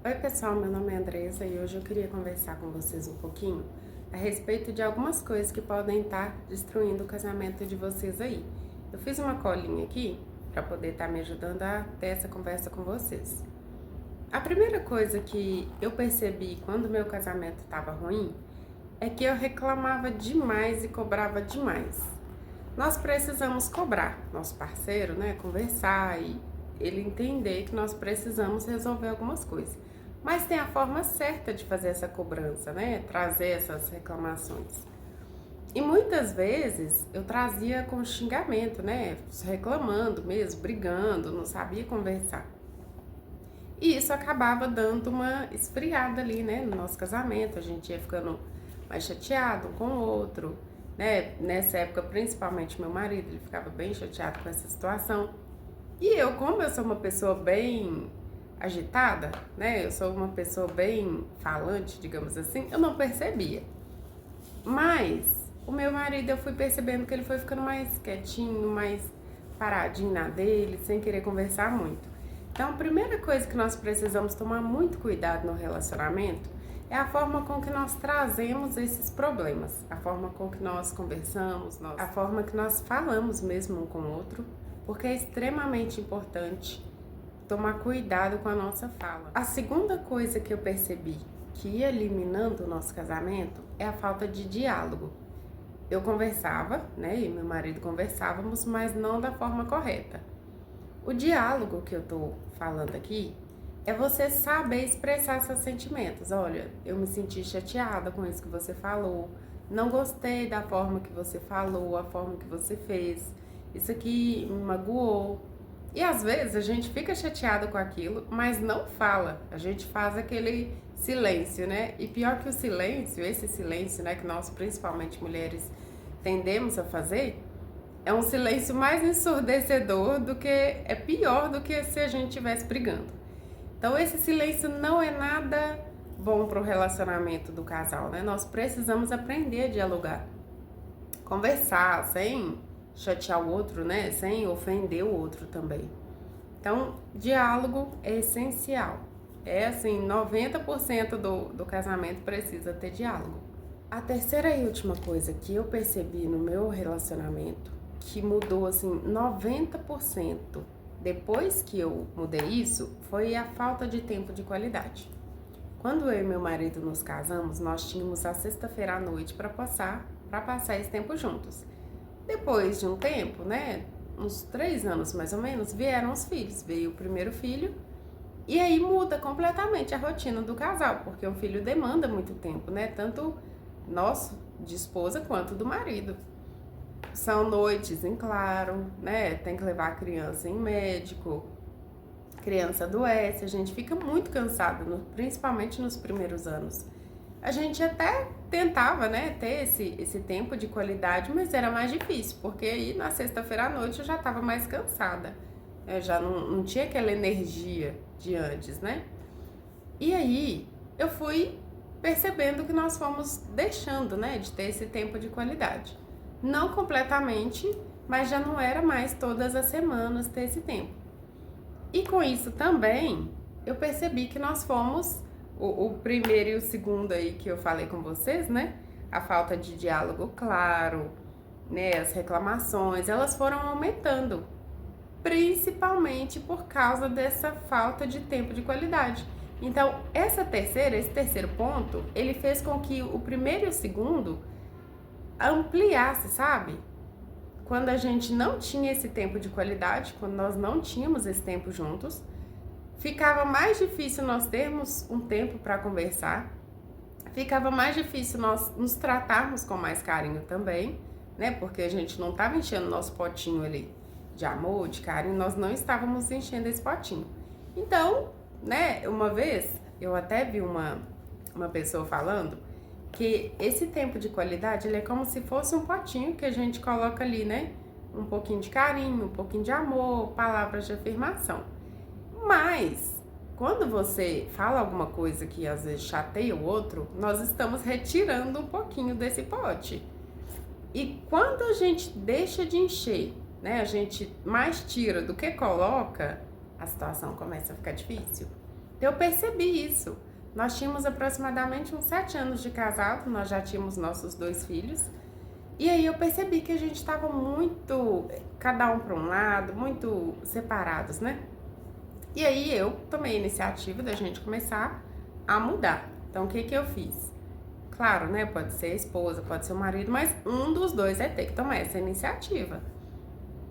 Oi pessoal, meu nome é Andressa e hoje eu queria conversar com vocês um pouquinho a respeito de algumas coisas que podem estar destruindo o casamento de vocês aí. Eu fiz uma colinha aqui para poder estar me ajudando a ter essa conversa com vocês. A primeira coisa que eu percebi quando meu casamento estava ruim é que eu reclamava demais e cobrava demais. Nós precisamos cobrar nosso parceiro, né, conversar e ele entender que nós precisamos resolver algumas coisas. Mas tem a forma certa de fazer essa cobrança, né, trazer essas reclamações. E muitas vezes eu trazia com xingamento, né, reclamando mesmo, brigando, não sabia conversar. E isso acabava dando uma esfriada ali, né, no nosso casamento. A gente ia ficando mais chateado um com o outro, né? Nessa época, principalmente meu marido, ele ficava bem chateado com essa situação. E eu, como eu sou uma pessoa bem agitada, né? Eu sou uma pessoa bem falante, digamos assim, eu não percebia. Mas o meu marido, eu fui percebendo que ele foi ficando mais quietinho, mais paradinho na dele, sem querer conversar muito. Então, a primeira coisa que nós precisamos tomar muito cuidado no relacionamento é a forma com que nós trazemos esses problemas, a forma com que nós conversamos, a forma que nós falamos mesmo um com o outro, porque é extremamente importante tomar cuidado com a nossa fala. A segunda coisa que eu percebi que ia eliminando o nosso casamento é a falta de diálogo. Eu conversava, né, e meu marido conversávamos, mas não da forma correta. O diálogo que eu tô falando aqui é você saber expressar seus sentimentos. Olha, eu me senti chateada com isso que você falou, não gostei da forma que você falou, a forma que você fez, isso aqui me magoou. E às vezes a gente fica chateada com aquilo, mas não fala. A gente faz aquele silêncio, né? E pior que o silêncio, esse silêncio, né, que nós, principalmente mulheres, tendemos a fazer, é um silêncio mais ensurdecedor do que, é pior do que se a gente estivesse brigando. Então esse silêncio não é nada bom para o relacionamento do casal, né? Nós precisamos aprender a dialogar, conversar sem chatear o outro, né? Sem ofender o outro também. Então, diálogo é essencial. É assim, 90% do casamento precisa ter diálogo. A terceira e última coisa que eu percebi no meu relacionamento, que mudou assim 90% depois que eu mudei isso, foi a falta de tempo de qualidade. Quando eu e meu marido nos casamos, nós tínhamos a sexta-feira à noite para passar esse tempo juntos. Depois de um tempo, né, uns 3 anos mais ou menos, vieram os filhos. Veio o primeiro filho e aí muda completamente a rotina do casal, porque um filho demanda muito tempo, né, tanto nosso, de esposa, quanto do marido. São noites em claro, né, tem que levar a criança em médico, criança adoece, a gente fica muito cansado, principalmente nos primeiros anos. A gente até tentava, né, ter esse tempo de qualidade, mas era mais difícil, porque aí na sexta-feira à noite eu já estava mais cansada. Eu já não tinha aquela energia de antes, né? E aí eu fui percebendo que nós fomos deixando, né, de ter esse tempo de qualidade. Não completamente, mas já não era mais todas as semanas ter esse tempo. E com isso também eu percebi que nós fomos o primeiro e o segundo aí que eu falei com vocês, né? A falta de diálogo claro, né? As reclamações, elas foram aumentando, principalmente por causa dessa falta de tempo de qualidade. Então, esse terceiro ponto, ele fez com que o primeiro e o segundo ampliasse, sabe? Quando a gente não tinha esse tempo de qualidade, quando nós não tínhamos esse tempo juntos, ficava mais difícil nós termos um tempo para conversar, ficava mais difícil nós nos tratarmos com mais carinho também, né? Porque a gente não estava enchendo o nosso potinho ali de amor, de carinho, nós não estávamos enchendo esse potinho. Então, né, uma vez eu até vi uma pessoa falando que esse tempo de qualidade, ele é como se fosse um potinho que a gente coloca ali, né? Um pouquinho de carinho, um pouquinho de amor, palavras de afirmação. Mas, quando você fala alguma coisa que às vezes chateia o outro, nós estamos retirando um pouquinho desse pote. E quando a gente deixa de encher, né? A gente mais tira do que coloca, a situação começa a ficar difícil. Eu percebi isso. Nós tínhamos aproximadamente uns 7 anos de casado, nós já tínhamos nossos 2 filhos. E aí eu percebi que a gente estava muito, cada um para um lado, muito separados, né? E aí eu tomei a iniciativa da gente começar a mudar. Então o que que eu fiz? Claro, né? Pode ser a esposa, pode ser o marido, mas um dos dois vai ter que tomar essa iniciativa.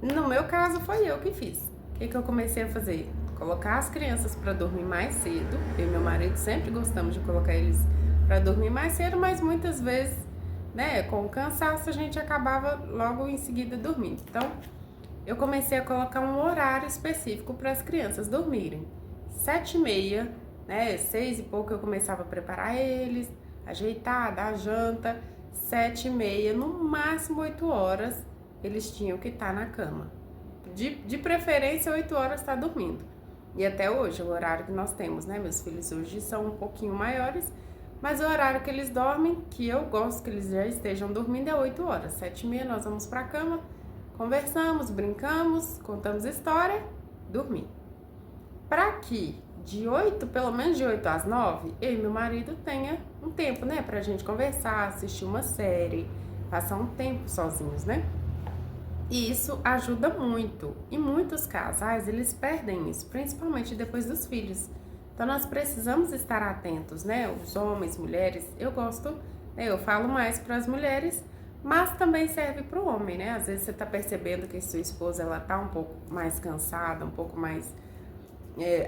No meu caso foi eu que fiz. O que que eu comecei a fazer? Colocar as crianças para dormir mais cedo. Eu e meu marido sempre gostamos de colocar eles para dormir mais cedo, mas muitas vezes, né, com o cansaço a gente acabava logo em seguida dormindo. Então, eu comecei a colocar um horário específico para as crianças dormirem. 7h30, né, 6 e pouco eu começava a preparar eles, ajeitar, dar janta. 7h30, no máximo 8 horas, eles tinham que estar na cama. De preferência, 8 horas está dormindo. E até hoje, é o horário que nós temos, né? Meus filhos hoje são um pouquinho maiores, mas o horário que eles dormem, que eu gosto que eles já estejam dormindo, é 8 horas. 7h30 nós vamos para a cama, conversamos, brincamos, contamos história, dormir. Para que pelo menos de 8 às 9, eu e meu marido tenha um tempo, né? Pra gente conversar, assistir uma série, passar um tempo sozinhos, né? E isso ajuda muito. E muitos casais, eles perdem isso, principalmente depois dos filhos. Então, nós precisamos estar atentos, né? Os homens, mulheres, eu gosto, né? Eu falo mais para as mulheres, mas também serve para o homem, né? Às vezes você tá percebendo que sua esposa, ela tá um pouco mais cansada, um pouco mais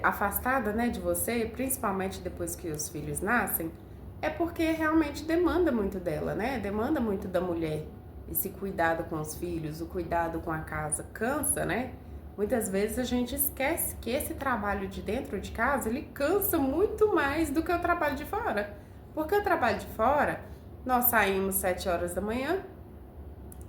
afastada, né, de você, principalmente depois que os filhos nascem, é porque realmente demanda muito dela, né? Demanda muito da mulher. Esse cuidado com os filhos, o cuidado com a casa, cansa, né? Muitas vezes a gente esquece que esse trabalho de dentro de casa, ele cansa muito mais do que o trabalho de fora. Porque o trabalho de fora, nós saímos 7 horas da manhã,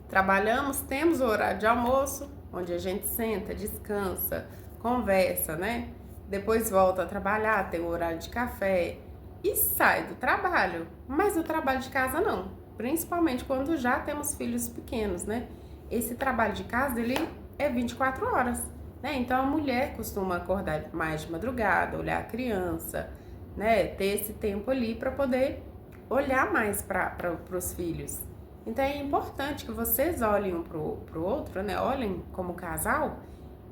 trabalhamos, temos o horário de almoço, onde a gente senta, descansa, conversa, né? Depois volta a trabalhar, tem o horário de café e sai do trabalho. Mas o trabalho de casa não, principalmente quando já temos filhos pequenos, né? Esse trabalho de casa, ele é 24 horas, né? Então a mulher costuma acordar mais de madrugada, olhar a criança, né? Ter esse tempo ali para poder olhar mais para os filhos. Então é importante que vocês olhem um pro outro, né? Olhem como casal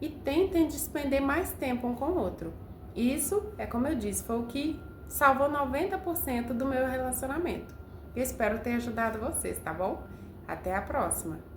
e tentem despender mais tempo um com o outro. Isso, é como eu disse, foi o que salvou 90% do meu relacionamento. Eu espero ter ajudado vocês, tá bom? Até a próxima!